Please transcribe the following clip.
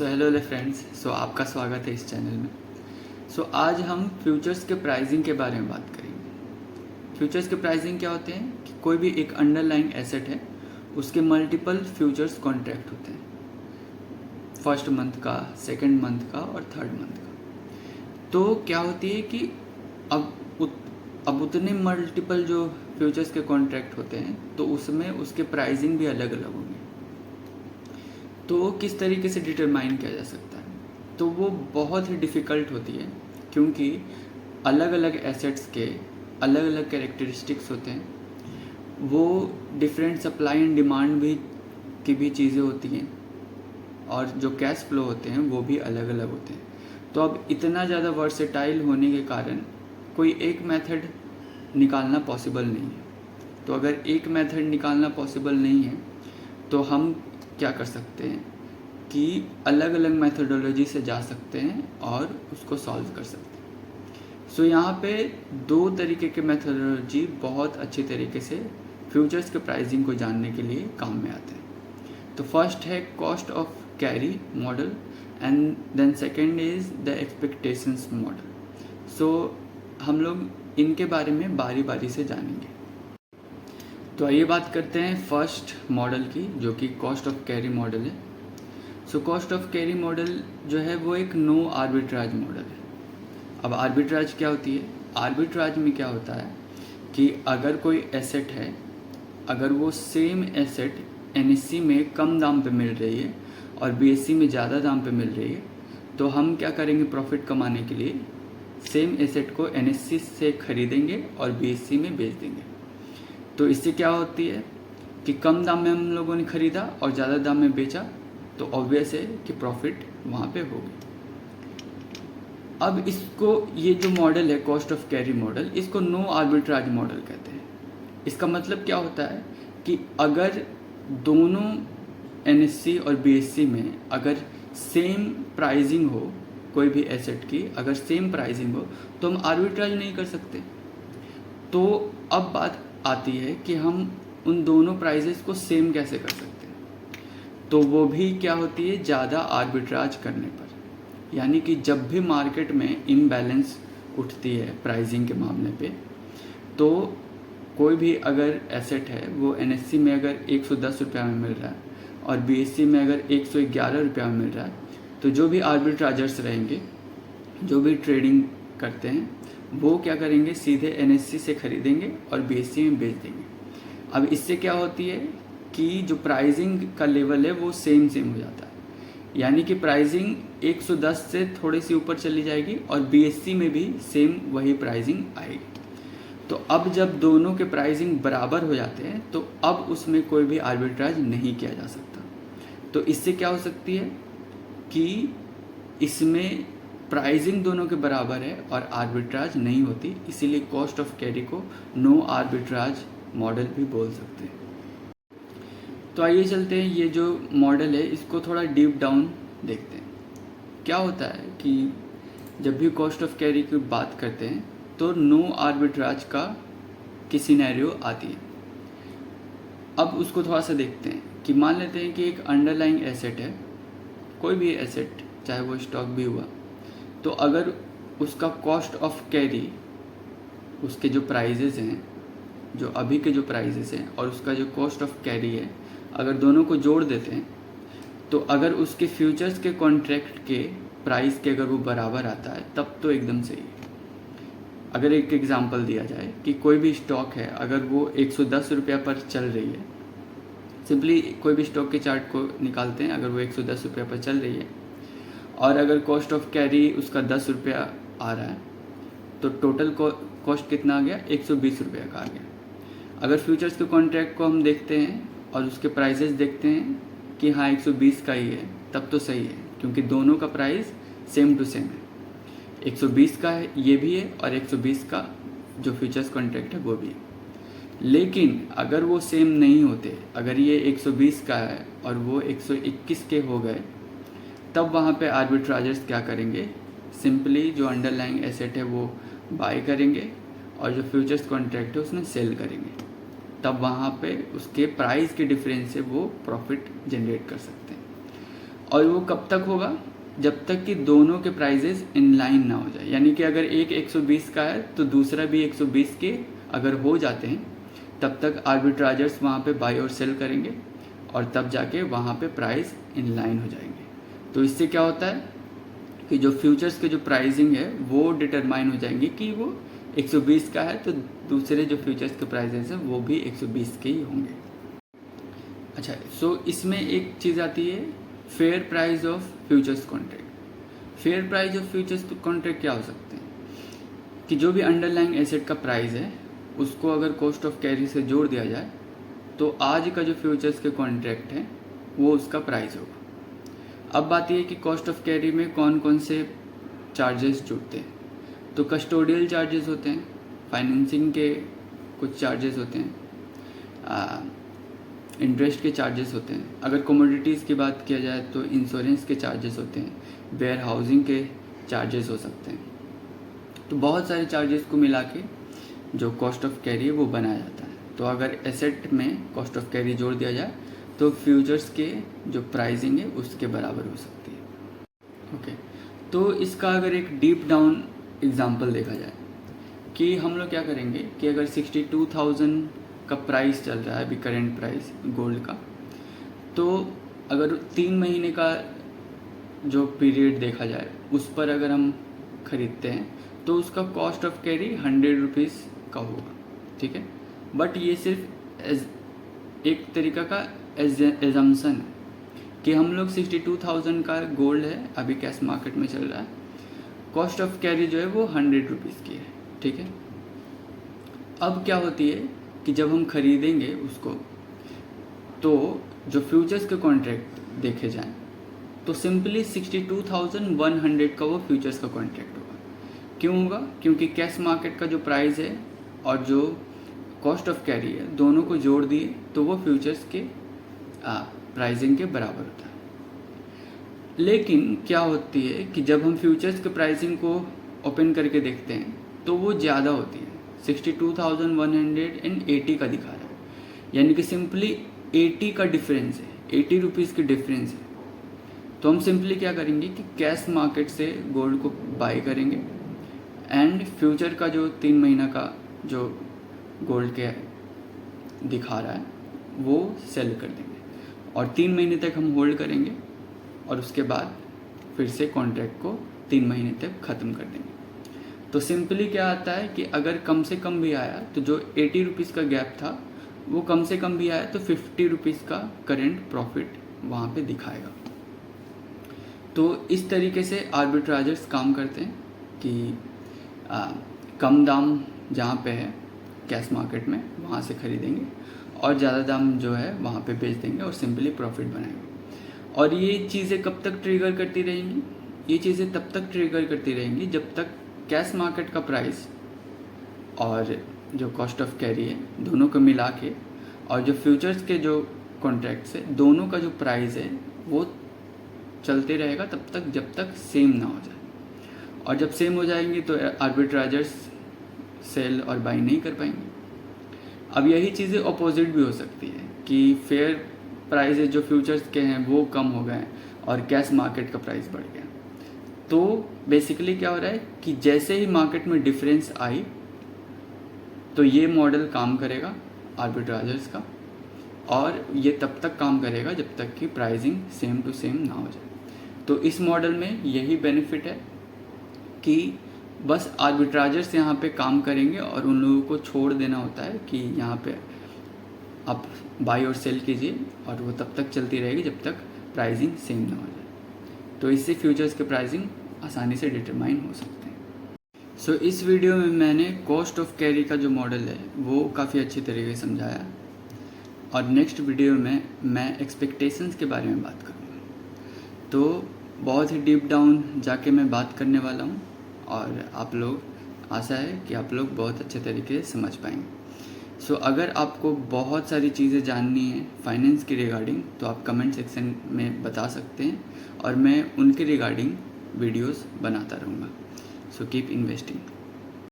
Hello friends. आपका स्वागत है इस चैनल में। आज हम फ्यूचर्स के प्राइसिंग के बारे में बात करेंगे। फ्यूचर्स के प्राइसिंग क्या होते हैं कि कोई भी एक अंडरलाइंग एसेट है, उसके मल्टीपल फ्यूचर्स कॉन्ट्रैक्ट होते हैं, फर्स्ट मंथ का, सेकंड मंथ का और थर्ड मंथ का। तो क्या होती है कि अब उतने मल्टीपल जो फ्यूचर्स के कॉन्ट्रैक्ट होते हैं तो उसमें उसके प्राइसिंग भी अलग अलग होंगे। तो किस तरीके से डिटरमाइन किया जा सकता है, तो वो बहुत ही डिफ़िकल्ट होती है, क्योंकि अलग अलग एसेट्स के अलग अलग कैरेक्टरिस्टिक्स होते हैं। वो डिफरेंट सप्लाई एंड डिमांड की भी चीज़ें होती हैं, और जो कैश फ्लो होते हैं वो भी अलग अलग होते हैं। तो अब इतना ज़्यादा वर्सेटाइल होने के कारण कोई एक मेथड निकालना पॉसिबल नहीं है। तो अगर एक मेथड निकालना पॉसिबल नहीं है तो हम क्या कर सकते हैं कि अलग अलग मेथडोलॉजी से जा सकते हैं और उसको सॉल्व कर सकते हैं। यहाँ पे दो तरीके के मेथडोलॉजी बहुत अच्छी तरीके से फ्यूचर्स के प्राइसिंग को जानने के लिए काम में आते हैं। तो फर्स्ट है cost of carry model and then second is the expectations model. हम लोग इनके बारे में बारी बारी से जानेंगे। तो आइए बात करते हैं फर्स्ट मॉडल की, जो कि कॉस्ट ऑफ कैरी मॉडल है। कॉस्ट ऑफ कैरी मॉडल जो है वो एक नो आर्बिट्राज मॉडल है। अब आर्बिट्राज क्या होती है? आर्बिट्राज में क्या होता है कि अगर कोई एसेट है, अगर वो सेम एसेट एनएससी में कम दाम पे मिल रही है और बीएससी में ज़्यादा दाम पे मिल रही है, तो हम क्या करेंगे, प्रॉफिट कमाने के लिए सेम एसेट को एनएससी से खरीदेंगे और बीएससी में बेच देंगे। तो इससे क्या होती है कि कम दाम में हम लोगों ने खरीदा और ज़्यादा दाम में बेचा, तो ऑब्वियस है कि प्रॉफिट वहाँ पे होगी। अब इसको, ये जो मॉडल है कॉस्ट ऑफ कैरी मॉडल, इसको नो आर्बिट्राज मॉडल कहते हैं। इसका मतलब क्या होता है कि अगर दोनों एनएससी और बीएससी में अगर सेम प्राइसिंग हो, कोई भी एसेट की अगर सेम प्राइसिंग हो, तो हम आर्बिट्राज नहीं कर सकते। तो अब बात आती है कि हम उन दोनों प्राइसेस को सेम कैसे कर सकते हैं। तो वो भी क्या होती है, ज़्यादा आर्बिट्राज करने पर। यानी कि जब भी मार्केट में इम्बैलेंस उठती है प्राइसिंग के मामले पे, तो कोई भी अगर एसेट है वो एनएससी में अगर 110 रुपया में मिल रहा है और बीएससी में अगर 111 रुपया में मिल रहा है, तो जो भी आर्बिट्राजर्स रहेंगे, जो भी ट्रेडिंग करते हैं, वो क्या करेंगे, सीधे एनएससी से खरीदेंगे और बीएससी में बेच देंगे। अब इससे क्या होती है कि जो प्राइसिंग का लेवल है वो सेम हो जाता है। यानी कि प्राइसिंग 110 से थोड़ी सी ऊपर चली जाएगी और बीएससी में भी सेम वही प्राइसिंग आएगी। तो अब जब दोनों के प्राइसिंग बराबर हो जाते हैं, तो अब उसमें कोई भी आर्बिट्राज नहीं किया जा सकता। तो इससे क्या हो सकती है कि इसमें प्राइसिंग दोनों के बराबर है और आर्बिट्राज नहीं होती, इसीलिए कॉस्ट ऑफ कैरी को नो आर्बिट्राज मॉडल भी बोल सकते हैं। तो आइए चलते हैं, ये जो मॉडल है इसको थोड़ा डीप डाउन देखते हैं। क्या होता है कि जब भी कॉस्ट ऑफ कैरी की बात करते हैं तो नो आर्बिट्राज की सिनेरियो आती है। अब उसको थोड़ा सा देखते हैं कि मान लेते हैं कि एक अंडरलाइंग एसेट है, कोई भी एसेट, चाहे वो स्टॉक भी हुआ, तो अगर उसका कॉस्ट ऑफ कैरी, उसके जो प्राइजेस हैं, जो अभी के जो प्राइजेस हैं और उसका जो कॉस्ट ऑफ कैरी है, अगर दोनों को जोड़ देते हैं, तो अगर उसके फ्यूचर्स के कॉन्ट्रैक्ट के प्राइस के अगर वो बराबर आता है, तब तो एकदम सही है। अगर एक एग्जांपल दिया जाए कि कोई भी स्टॉक है, अगर वो 110 रुपया पर चल रही है, सिंपली कोई भी स्टॉक के चार्ट को निकालते हैं, अगर वो 110 रुपया पर चल रही है और अगर कॉस्ट ऑफ कैरी उसका 10 रुपया आ रहा है, तो टोटल कॉस्ट कितना आ गया, 120 रुपया का आ गया। अगर फ्यूचर्स के कॉन्ट्रैक्ट को हम देखते हैं और उसके प्राइसेस देखते हैं कि हाँ 120 का ही है, तब तो सही है, क्योंकि दोनों का प्राइस सेम टू सेम है। 120 का है ये भी है और 120 का जो फ्यूचर्स कॉन्ट्रैक्ट है वो भी है। लेकिन अगर वो सेम नहीं होते, अगर ये 120 का है और वो 121 के हो गए, तब वहाँ पे आर्बिट्राजर्स क्या करेंगे, सिंपली जो अंडरलाइंग एसेट है वो बाय करेंगे और जो फ्यूचर्स कॉन्ट्रैक्ट है उसमें सेल करेंगे। तब वहाँ पे उसके प्राइस के डिफरेंस से वो प्रॉफिट जनरेट कर सकते हैं। और वो कब तक होगा, जब तक कि दोनों के प्राइजेस इन लाइन ना हो जाए। यानी कि अगर एक 120 का है तो दूसरा भी 120 के अगर हो जाते हैं, तब तक आर्बिट्राजर्स वहाँ पे बाई और सेल करेंगे और तब जाके वहाँ पे प्राइस इन लाइन हो जाएंगे। तो इससे क्या होता है कि जो फ्यूचर्स के जो प्राइसिंग है वो डिटरमाइन हो जाएंगे कि वो 120 का है तो दूसरे जो फ्यूचर्स के प्राइजेस हैं वो भी 120 के ही होंगे। अच्छा, सो इसमें एक चीज़ आती है fair price of futures contract. Fair price of futures contract क्या हो सकते हैं कि जो भी अंडरलाइंग एसेट का प्राइस है उसको अगर कॉस्ट ऑफ कैरी से जोड़ दिया जाए तो आज का जो फ्यूचर्स के कॉन्ट्रैक्ट है वो उसका प्राइस होगा। अब बात यह है कि कॉस्ट ऑफ कैरी में कौन कौन से चार्जेस जुड़ते हैं। तो कस्टोडियल चार्जेस होते हैं, फाइनेंसिंग के कुछ चार्जेस होते हैं, इंटरेस्ट के चार्जेस होते हैं। अगर कमोडिटीज़ की बात किया जाए तो इंश्योरेंस के चार्जेस होते हैं, वेयर हाउसिंग के चार्जेस हो सकते हैं। तो बहुत सारे चार्जेस को मिला के जो कॉस्ट ऑफ कैरी है वो बनाया जाता है। तो अगर एसेट में कॉस्ट ऑफ कैरी जोड़ दिया जाए तो फ्यूचर्स के जो प्राइसिंग है उसके बराबर हो सकती है। ओके, तो इसका अगर एक डीप डाउन एग्जांपल देखा जाए कि हम लोग क्या करेंगे कि अगर 62,000 का प्राइस चल रहा है अभी करेंट प्राइस गोल्ड का, तो अगर 3 महीने का जो पीरियड देखा जाए उस पर अगर हम ख़रीदते हैं तो उसका कॉस्ट ऑफ कैरी 100 रुपीज़ का होगा, ठीक है। बट ये सिर्फ एक तरीका का एजम्पशन है कि हम लोग 62,000 का गोल्ड है अभी कैश मार्केट में चल रहा है, कॉस्ट ऑफ कैरी जो है वो 100 रुपीज़ की है, ठीक है। अब क्या होती है कि जब हम खरीदेंगे उसको तो जो फ्यूचर्स के कॉन्ट्रैक्ट देखे जाएं तो सिंपली 62,100 का वो फ्यूचर्स का कॉन्ट्रैक्ट होगा। क्यों होगा? क्योंकि कैश मार्केट का जो प्राइस है और जो कॉस्ट ऑफ कैरी है दोनों को जोड़ दिए तो वो फ्यूचर्स के प्राइसिंग के बराबर होता है। लेकिन क्या होती है कि जब हम फ्यूचर्स के प्राइसिंग को ओपन करके देखते हैं तो वो ज़्यादा होती है, 62,180 का दिखा रहा है, यानी कि सिंपली 80 का डिफरेंस है, 80 रुपीज़ की डिफरेंस है। तो हम सिंपली क्या करेंगे कि कैश मार्केट से गोल्ड को बाई करेंगे एंड फ्यूचर का जो 3 महीना का जो गोल्ड के दिखा रहा है वो सेल कर देंगे और 3 महीने तक हम होल्ड करेंगे और उसके बाद फिर से कॉन्ट्रैक्ट को 3 महीने तक ख़त्म कर देंगे। तो सिंपली क्या आता है कि अगर कम से कम भी आया तो जो 80 रुपीज़ का गैप था वो कम से कम भी आया तो 50 रुपीज़ का करेंट प्रॉफिट वहाँ पे दिखाएगा। तो इस तरीके से आर्बिट्राजर्स काम करते हैं कि कम दाम जहाँ पे है कैश मार्केट में वहाँ से ख़रीदेंगे और ज़्यादा दाम जो है वहाँ पे बेच देंगे और सिंपली प्रॉफिट बनाएंगे। और ये चीज़ें कब तक ट्रिगर करती रहेंगी? ये चीज़ें तब तक ट्रिगर करती रहेंगी जब तक कैश मार्केट का प्राइस और जो कॉस्ट ऑफ कैरी है दोनों को मिला के और जो फ्यूचर्स के जो कॉन्ट्रैक्ट्स है दोनों का जो प्राइस है वो चलते रहेगा तब तक जब तक सेम ना हो जाए। और जब सेम हो जाएंगे तो आर्बिट्राजर्स सेल और बाई नहीं कर पाएंगे। अब यही चीज़ें अपोजिट भी हो सकती है कि फेयर प्राइसेस जो फ्यूचर्स के हैं वो कम हो गए और कैश मार्केट का प्राइस बढ़ गया। तो बेसिकली क्या हो रहा है कि जैसे ही मार्केट में डिफरेंस आई तो ये मॉडल काम करेगा आर्बिट्राजर्स का, और ये तब तक काम करेगा जब तक कि प्राइसिंग सेम टू सेम ना हो जाए। तो इस मॉडल में यही बेनिफिट है कि बस आर्बिट्राजर्स यहाँ पे काम करेंगे और उन लोगों को छोड़ देना होता है कि यहाँ पे आप बाई और सेल कीजिए और वो तब तक चलती रहेगी जब तक प्राइसिंग सेम ना हो जाए। तो इससे फ्यूचर्स के प्राइसिंग आसानी से डिटरमाइन हो सकते हैं। सो इस वीडियो में मैंने कॉस्ट ऑफ कैरी का जो मॉडल है वो काफ़ी अच्छी तरीके से समझाया और नेक्स्ट वीडियो में मैं एक्सपेक्टेशंस के बारे में बात करूँगा। तो बहुत ही डीप डाउन जाके मैं बात करने वाला हूँ और आप लोग, आशा है कि आप लोग बहुत अच्छे तरीके से समझ पाएंगे। सो अगर आपको बहुत सारी चीज़ें जाननी है फाइनेंस के रिगार्डिंग तो आप कमेंट सेक्शन में बता सकते हैं और मैं उनके रिगार्डिंग वीडियोस बनाता रहूँगा। So keep investing.